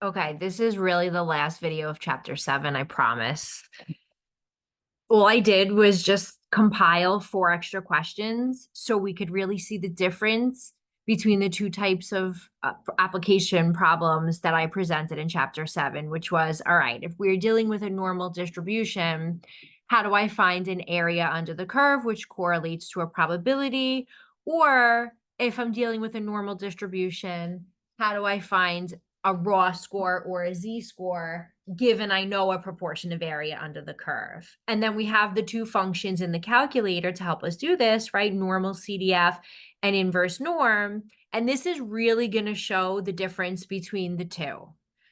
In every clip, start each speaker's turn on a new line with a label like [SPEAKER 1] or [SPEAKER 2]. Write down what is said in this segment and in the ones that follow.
[SPEAKER 1] Okay, this is really the last video of chapter 7, I promise. All I did was just compile 4 extra questions so we could really see the difference between the two types of application problems that I presented in chapter 7, which was, all right, if we're dealing with a normal distribution, how do I find an area under the curve which correlates to a probability? Or if I'm dealing with a normal distribution, how do I find a raw score or a z-score given I know a proportion of area under the curve? And then we have the 2 functions in the calculator to help us do this, right? Normal CDF and inverse norm. And this is really going to show the difference between the two.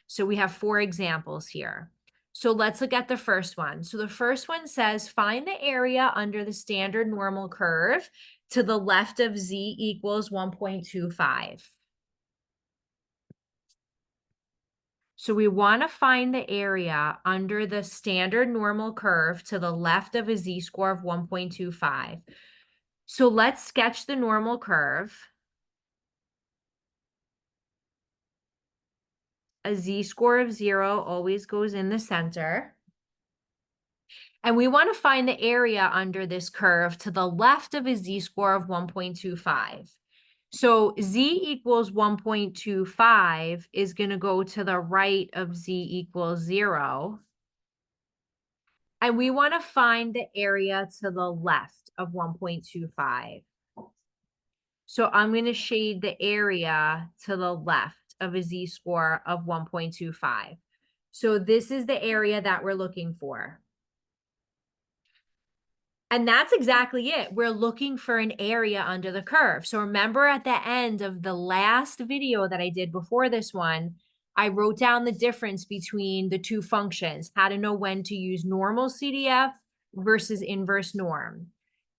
[SPEAKER 1] So we have 4 examples here. So let's look at the first one. So the first one says, find the area under the standard normal curve to the left of z equals 1.25. So we want to find the area under the standard normal curve to the left of a z-score of 1.25. So let's sketch the normal curve. A z-score of 0 always goes in the center. And we want to find the area under this curve to the left of a z-score of 1.25. So z equals 1.25 is going to go to the right of z equals 0. And we want to find the area to the left of 1.25. So I'm going to shade the area to the left of a z-score of 1.25. So this is the area that we're looking for. And that's exactly it. We're looking for an area under the curve. So remember at the end of the last video that I did before this one, I wrote down the difference between the 2 functions, how to know when to use normal CDF versus inverse norm.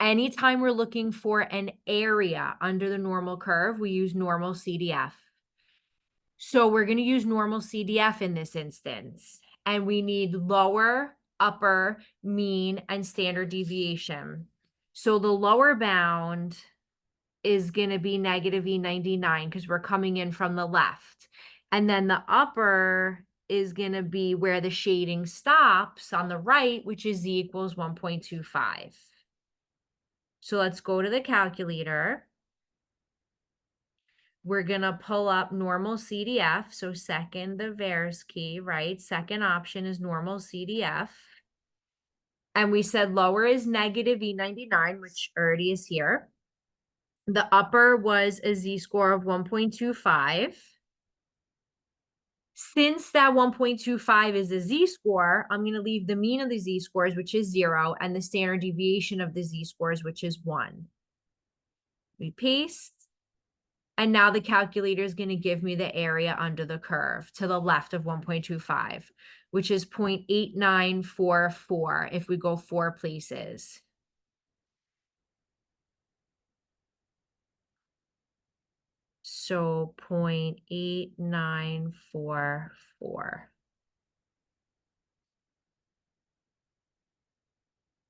[SPEAKER 1] Anytime we're looking for an area under the normal curve, we use normal CDF. So we're going to use normal CDF in this instance, and we need lower, upper, mean, and standard deviation. So the lower bound is going to be negative E99 because we're coming in from the left. And then the upper is going to be where the shading stops on the right, which is z equals 1.25. So let's go to the calculator. We're going to pull up normal CDF. So second, the VARS key, right? Second option is normal CDF. And we said lower is negative E99, which already is here. The upper was a z-score of 1.25. Since that 1.25 is a z-score, I'm going to leave the mean of the z-scores, which is 0, and the standard deviation of the z-scores, which is 1. We paste. And now the calculator is going to give me the area under the curve to the left of 1.25, which is 0.8944 if we go 4 places. So 0.8944.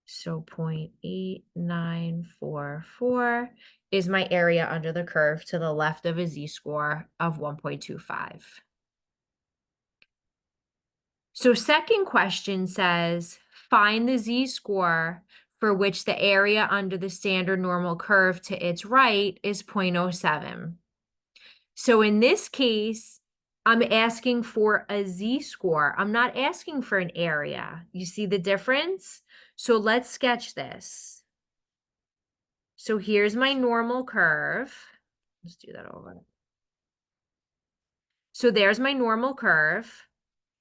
[SPEAKER 1] So 0.8944 is my area under the curve to the left of a z-score of 1.25. So second question says, find the z-score for which the area under the standard normal curve to its right is 0.07. So in this case, I'm asking for a z-score. I'm not asking for an area. You see the difference? So let's sketch this. So here's my normal curve. Let's do that over. So there's my normal curve.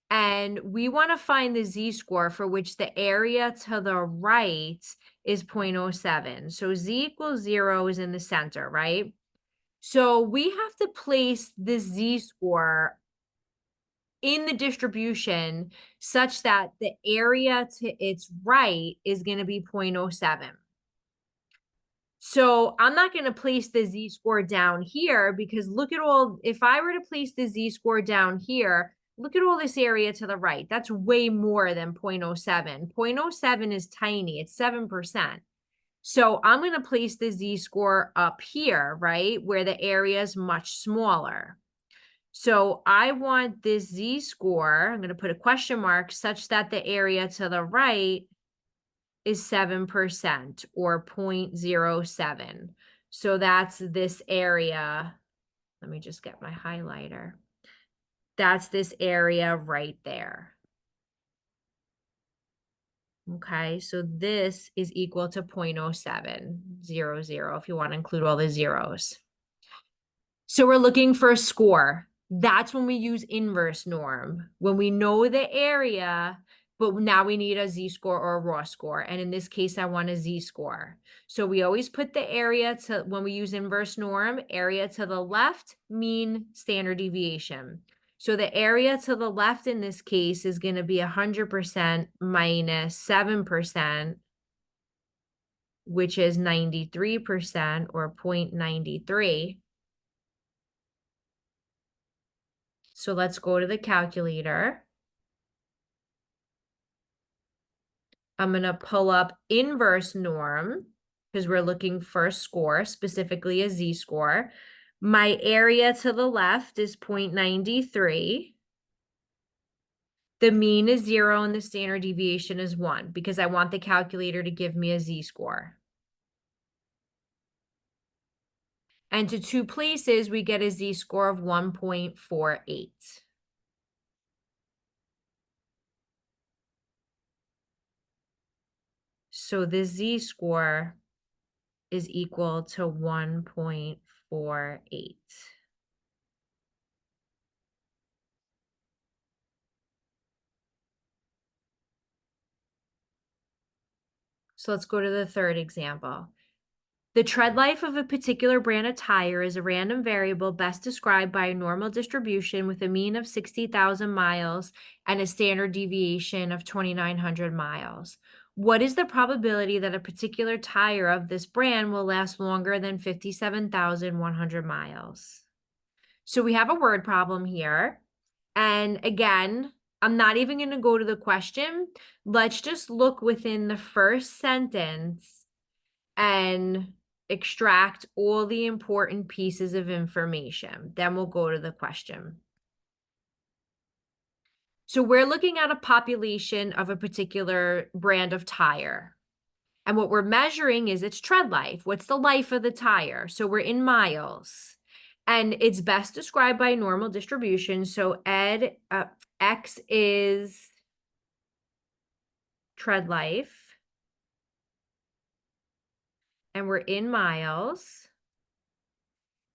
[SPEAKER 1] And we want to find the z-score for which the area to the right is 0.07. So z equals 0 is in the center, right? So we have to place this z-score in the distribution such that the area to its right is going to be 0.07. So I'm not going to place the z-score down here because look at all, if I were to place the z-score down here, look at all this area to the right. That's way more than 0.07. 0.07 is tiny, it's 7%. So I'm going to place the z-score up here, right, where the area is much smaller. So I want this z-score, I'm going to put a question mark, such that the area to the right is 7% or 0.07. So that's this area. Let me just get my highlighter. That's this area right there. Okay, so this is equal to 0.0700 if you want to include all the zeros. So we're looking for a score. That's when we use inverse norm. When we know the area, but now we need a z-score or a raw score. And in this case, I want a z-score. So we always put the area to, when we use inverse norm, area to the left, mean standard deviation. So the area to the left in this case is going to be 100% minus 7%, which is 93% or 0.93. So let's go to the calculator. I'm going to pull up inverse norm because we're looking for a score, specifically a z-score. My area to the left is 0.93. The mean is 0 and the standard deviation is 1 because I want the calculator to give me a z-score. And to two places, we get a z-score of 1.48. So the z-score is equal to 1.48. So let's go to the third example. The tread life of a particular brand of tire is a random variable best described by a normal distribution with a mean of 60,000 miles and a standard deviation of 2,900 miles. What is the probability that a particular tire of this brand will last longer than 57,100 miles? So we have a word problem here. And again, I'm not even going to go to the question. Let's just look within the first sentence and extract all the important pieces of information. Then we'll go to the question. So we're looking at a population of a particular brand of tire. And what we're measuring is its tread life. What's the life of the tire? So we're in miles. And it's best described by normal distribution. So X is tread life. And we're in miles.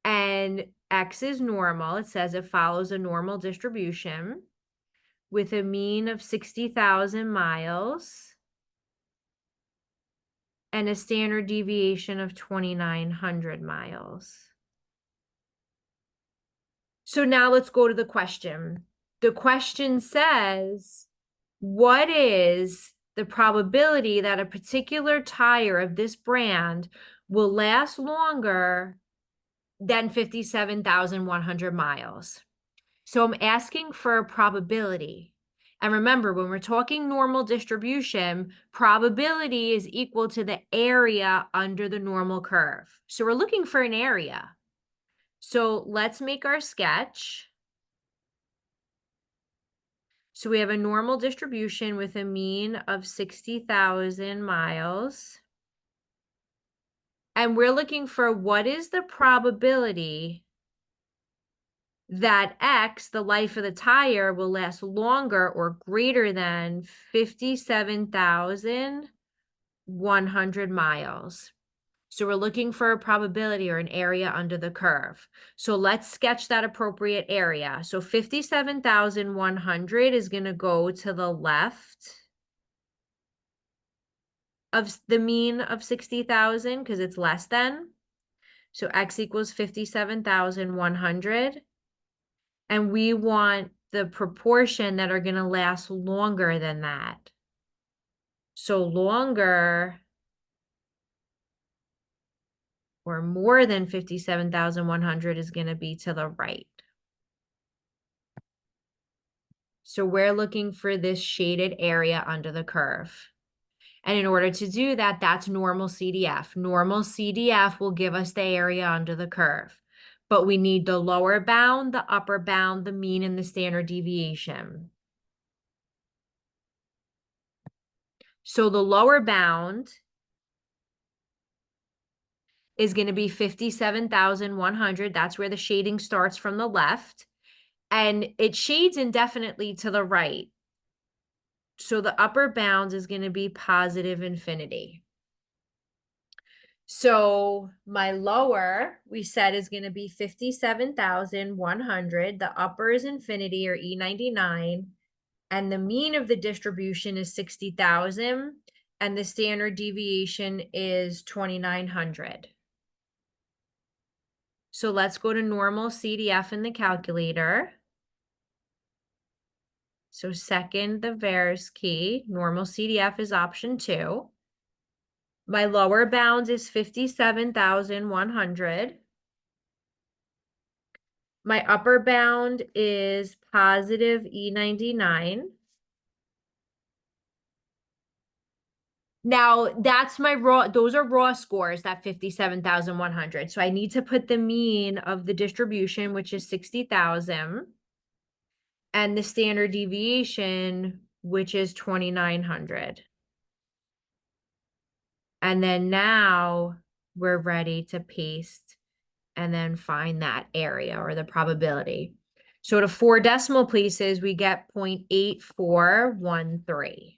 [SPEAKER 1] And X is normal. It says it follows a normal distribution with a mean of 60,000 miles and a standard deviation of 2,900 miles. So now let's go to the question. The question says, what is the probability that a particular tire of this brand will last longer than 57,100 miles? So I'm asking for a probability. And remember, when we're talking normal distribution, probability is equal to the area under the normal curve. So we're looking for an area. So let's make our sketch. So we have a normal distribution with a mean of 60,000 miles. And we're looking for what is the probability that X, the life of the tire, will last longer or greater than 57,100 miles. So we're looking for a probability or an area under the curve. So let's sketch that appropriate area. So 57,100 is going to go to the left of the mean of 60,000 because it's less than. So X equals 57,100. And we want the proportion that are going to last longer than that. So longer or more than 57,100 is going to be to the right. So we're looking for this shaded area under the curve. And in order to do that, that's normal CDF. Normal CDF will give us the area under the curve. but we need the lower bound, the upper bound, the mean, and the standard deviation. So the lower bound is going to be 57,100. That's where the shading starts from the left. And it shades indefinitely to the right. So the upper bound is going to be positive infinity. So my lower, we said, is going to be 57,100. The upper is infinity, or E99. And the mean of the distribution is 60,000. And the standard deviation is 2,900. So let's go to normal CDF in the calculator. So second, the var's key, normal CDF is option 2. My lower bound is 57,100. My upper bound is positive E99. Now that's my raw, those are raw scores, that 57,100. So I need to put the mean of the distribution, which is 60,000, and the standard deviation, which is 2,900. And then now we're ready to paste and then find that area or the probability. So to 4 decimal places, we get 0.8413.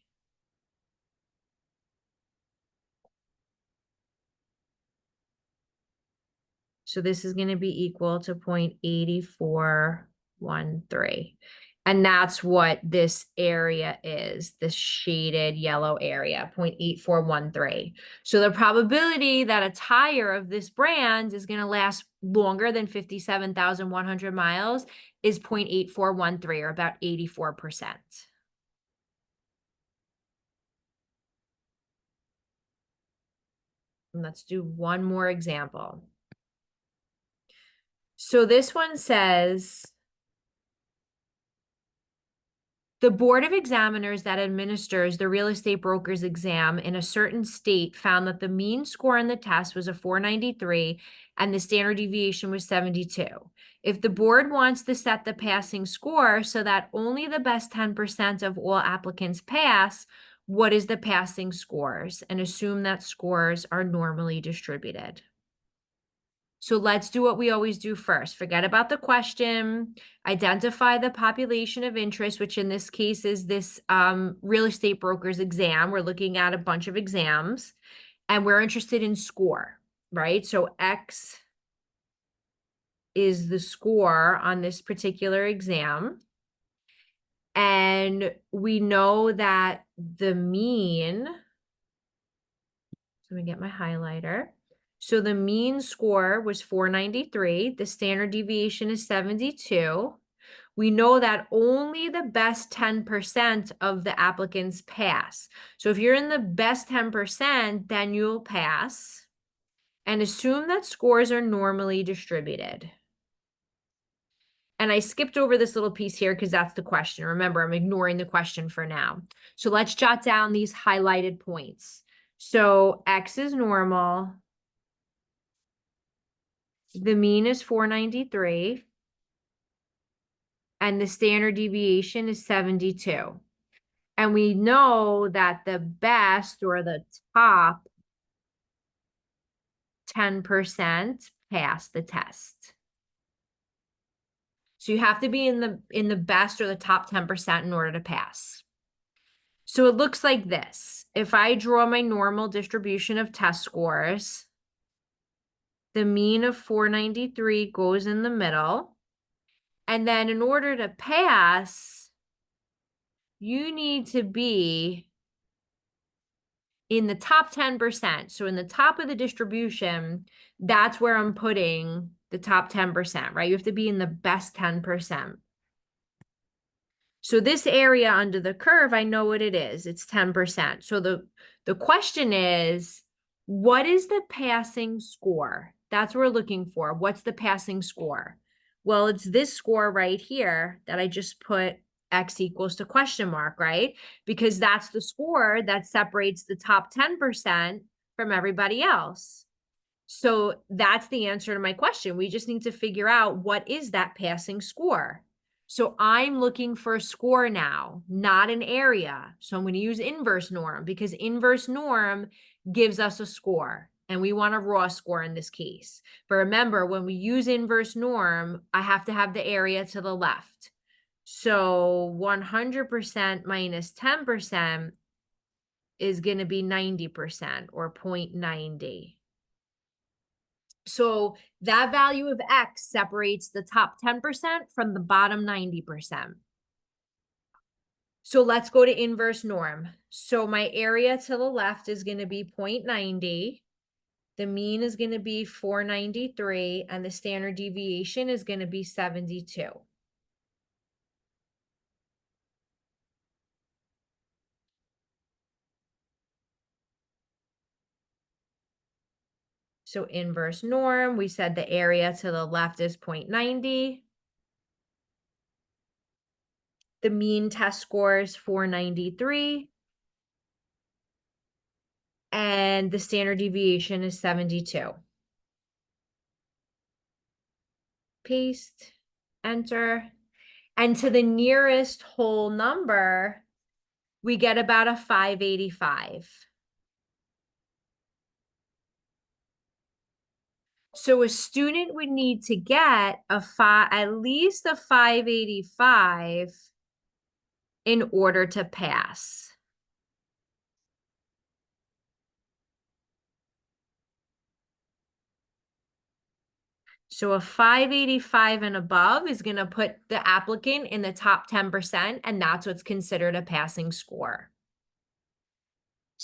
[SPEAKER 1] So this is going to be equal to 0.8413. And that's what this area is, this shaded yellow area, 0.8413. So the probability that a tire of this brand is going to last longer than 57,100 miles is 0.8413, or about 84%. And let's do one more example. So this one says, the Board of Examiners that administers the real estate broker's exam in a certain state found that the mean score on the test was a 493 and the standard deviation was 72. If the board wants to set the passing score so that only the best 10% of all applicants pass, what is the passing scores? And assume that scores are normally distributed. So let's do what we always do first. Forget about the question, identify the population of interest, which in this case is this real estate broker's exam. We're looking at a bunch of exams and we're interested in score, right? So X is the score on this particular exam. And we know that the mean, so let me get my highlighter. So the mean score was 493. The standard deviation is 72. We know that only the best 10% of the applicants pass. So if you're in the best 10%, then you'll pass. And assume that scores are normally distributed. And I skipped over this little piece here because that's the question. Remember, I'm ignoring the question for now. So let's jot down these highlighted points. So X is normal. The mean is 493. And the standard deviation is 72. And we know that the best, or the top 10% pass the test. So you have to be in the best or the top 10% in order to pass. So it looks like this. If I draw my normal distribution of test scores, the mean of 493 goes in the middle. And then in order to pass, you need to be in the top 10%. So in the top of the distribution, that's where I'm putting the top 10%, right? You have to be in the best 10%. So this area under the curve, I know what it is. It's 10%. So the question is, what is the passing score? That's what we're looking for. What's the passing score? Well, it's this score right here that I just put X equals to question mark, right? Because that's the score that separates the top 10% from everybody else. So that's the answer to my question. We just need to figure out what is that passing score. So I'm looking for a score now, not an area. So I'm going to use inverse norm because inverse norm gives us a score and we want a raw score in this case. But remember, when we use inverse norm, I have to have the area to the left. So 100% minus 10% is going to be 90% or 0.90. So that value of X separates the top 10% from the bottom 90%. So let's go to inverse norm. So my area to the left is going to be 0.90. The mean is going to be 493 and the standard deviation is going to be 72. So inverse norm, we said the area to the left is 0.90. The mean test score is 493. And the standard deviation is 72. Paste, enter. And to the nearest whole number, we get about a 585. So a student would need to get at least a 585 in order to pass. So a 585 and above is going to put the applicant in the top 10%, and that's what's considered a passing score.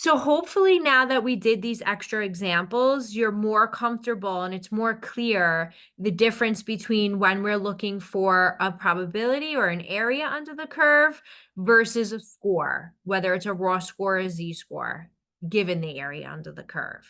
[SPEAKER 1] So hopefully now that we did these extra examples, you're more comfortable and it's more clear the difference between when we're looking for a probability or an area under the curve versus a score, whether it's a raw score or a z-score, given the area under the curve.